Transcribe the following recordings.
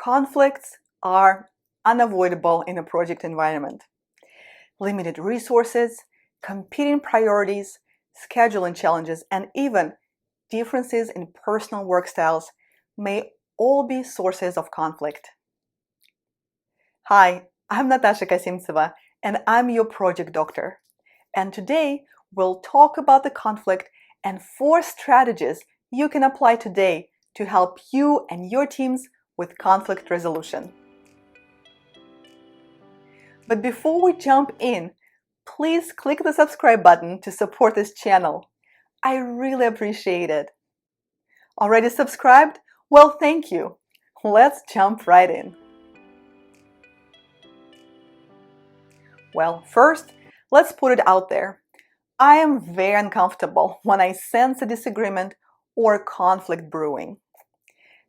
Conflicts are unavoidable in a project environment. Limited resources, competing priorities, scheduling challenges, and even differences in personal work styles may all be sources of conflict. Hi, I'm Natasha Kasimtseva, and I'm your project doctor. And today we'll talk about the conflict and 4 strategies you can apply today to help you and your teams with conflict resolution. But before we jump in, please click the subscribe button to support this channel. I really appreciate it. Already subscribed? Well, thank you. Let's jump right in. Well, first, let's put it out there. I am very uncomfortable when I sense a disagreement or conflict brewing.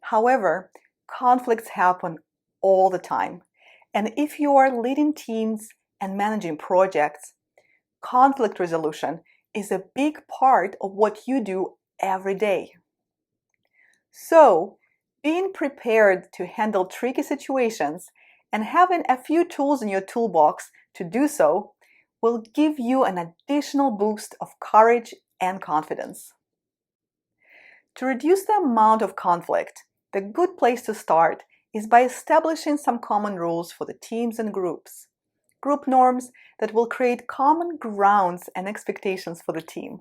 However, conflicts happen all the time. And if you are leading teams and managing projects, conflict resolution is a big part of what you do every day. So, being prepared to handle tricky situations and having a few tools in your toolbox to do so will give you an additional boost of courage and confidence. To reduce the amount of conflict, the good place to start is by establishing some common rules for the teams and groups. Group norms that will create common grounds and expectations for the team.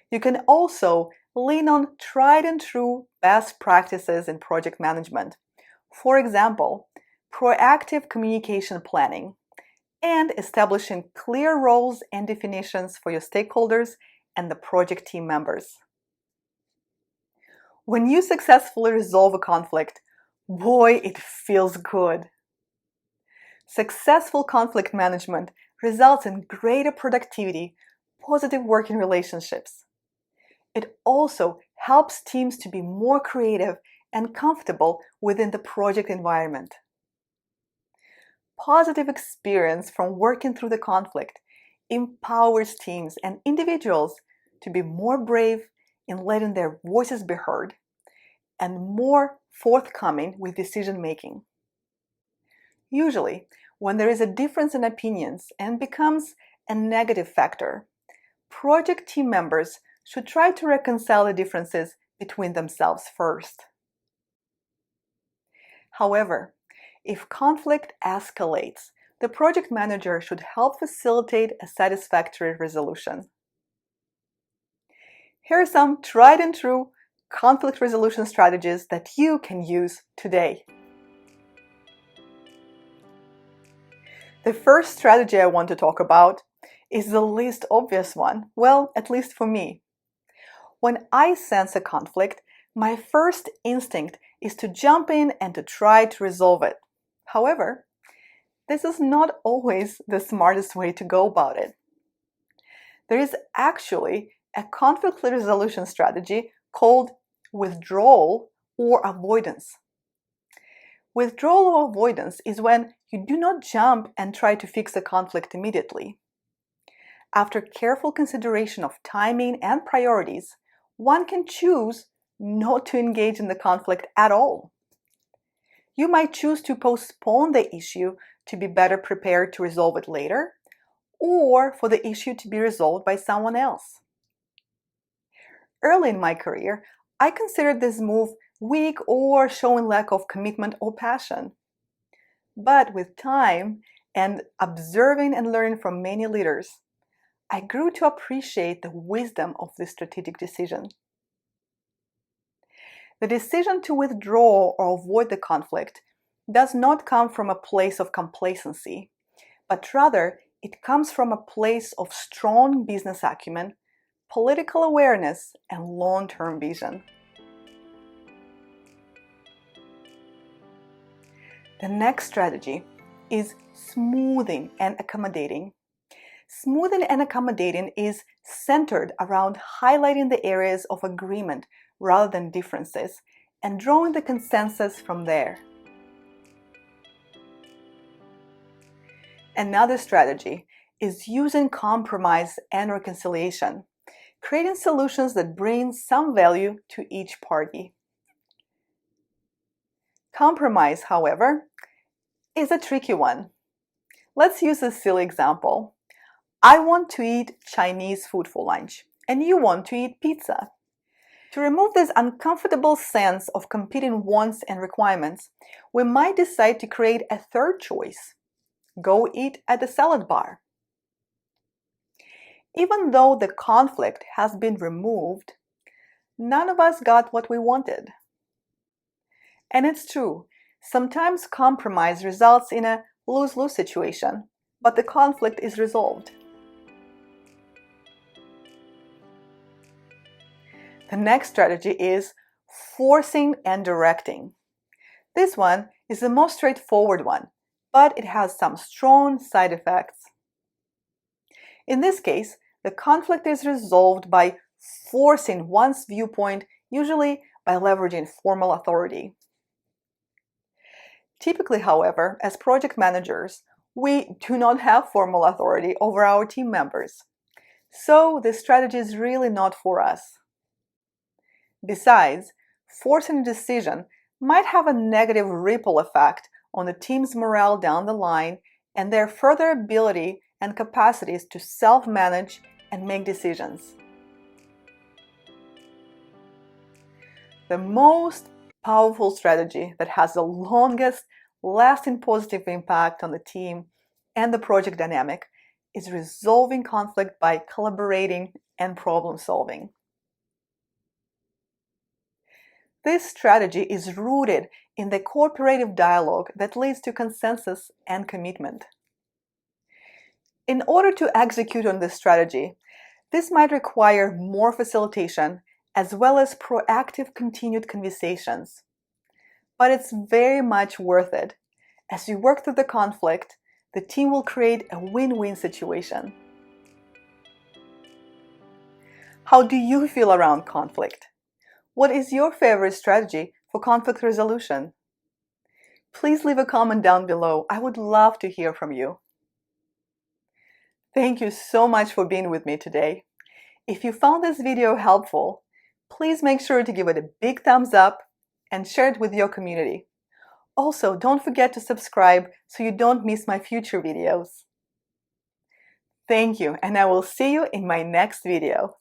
You can also lean on tried and true best practices in project management. For example, proactive communication planning and establishing clear roles and definitions for your stakeholders and the project team members. When you successfully resolve a conflict, boy, it feels good. Successful conflict management results in greater productivity, positive working relationships. It also helps teams to be more creative and comfortable within the project environment. Positive experience from working through the conflict empowers teams and individuals to be more brave in letting their voices be heard and more forthcoming with decision making. Usually, when there is a difference in opinions and becomes a negative factor, project team members should try to reconcile the differences between themselves first. However, if conflict escalates, the project manager should help facilitate a satisfactory resolution. Here are some tried and true conflict resolution strategies that you can use today. The first strategy I want to talk about is the least obvious one, well, at least for me. When I sense a conflict, my first instinct is to jump in and to try to resolve it. However, this is not always the smartest way to go about it. There is actually a conflict resolution strategy called withdrawal or avoidance. Withdrawal or avoidance is when you do not jump and try to fix a conflict immediately. After careful consideration of timing and priorities, one can choose not to engage in the conflict at all. You might choose to postpone the issue to be better prepared to resolve it later, or for the issue to be resolved by someone else. Early in my career, I considered this move weak or showing lack of commitment or passion. But with time and observing and learning from many leaders, I grew to appreciate the wisdom of this strategic decision. The decision to withdraw or avoid the conflict does not come from a place of complacency, but rather it comes from a place of strong business acumen, political awareness, and long-term vision. The next strategy is smoothing and accommodating. Smoothing and accommodating is centered around highlighting the areas of agreement rather than differences and drawing the consensus from there. Another strategy is using compromise and reconciliation, creating solutions that bring some value to each party. Compromise, however, is a tricky one. Let's use a silly example. I want to eat Chinese food for lunch, and you want to eat pizza. To remove this uncomfortable sense of competing wants and requirements, we might decide to create a third choice. Go eat at the salad bar. Even though the conflict has been removed, none of us got what we wanted. And it's true, sometimes compromise results in a lose-lose situation, but the conflict is resolved. The next strategy is forcing and directing. This one is the most straightforward one, but it has some strong side effects. In this case, the conflict is resolved by forcing one's viewpoint, usually by leveraging formal authority. Typically, however, as project managers, we do not have formal authority over our team members. So this strategy is really not for us. Besides, forcing a decision might have a negative ripple effect on the team's morale down the line and their further ability and capacities to self-manage and make decisions. The most powerful strategy that has the longest lasting positive impact on the team and the project dynamic is resolving conflict by collaborating and problem solving. This strategy is rooted in the cooperative dialogue that leads to consensus and commitment. In order to execute on this strategy, this might require more facilitation as well as proactive continued conversations. But it's very much worth it. As you work through the conflict, the team will create a win-win situation. How do you feel around conflict? What is your favorite strategy for conflict resolution? Please leave a comment down below. I would love to hear from you. Thank you so much for being with me today. If you found this video helpful, please make sure to give it a big thumbs up and share it with your community. Also, don't forget to subscribe so you don't miss my future videos. Thank you, and I will see you in my next video.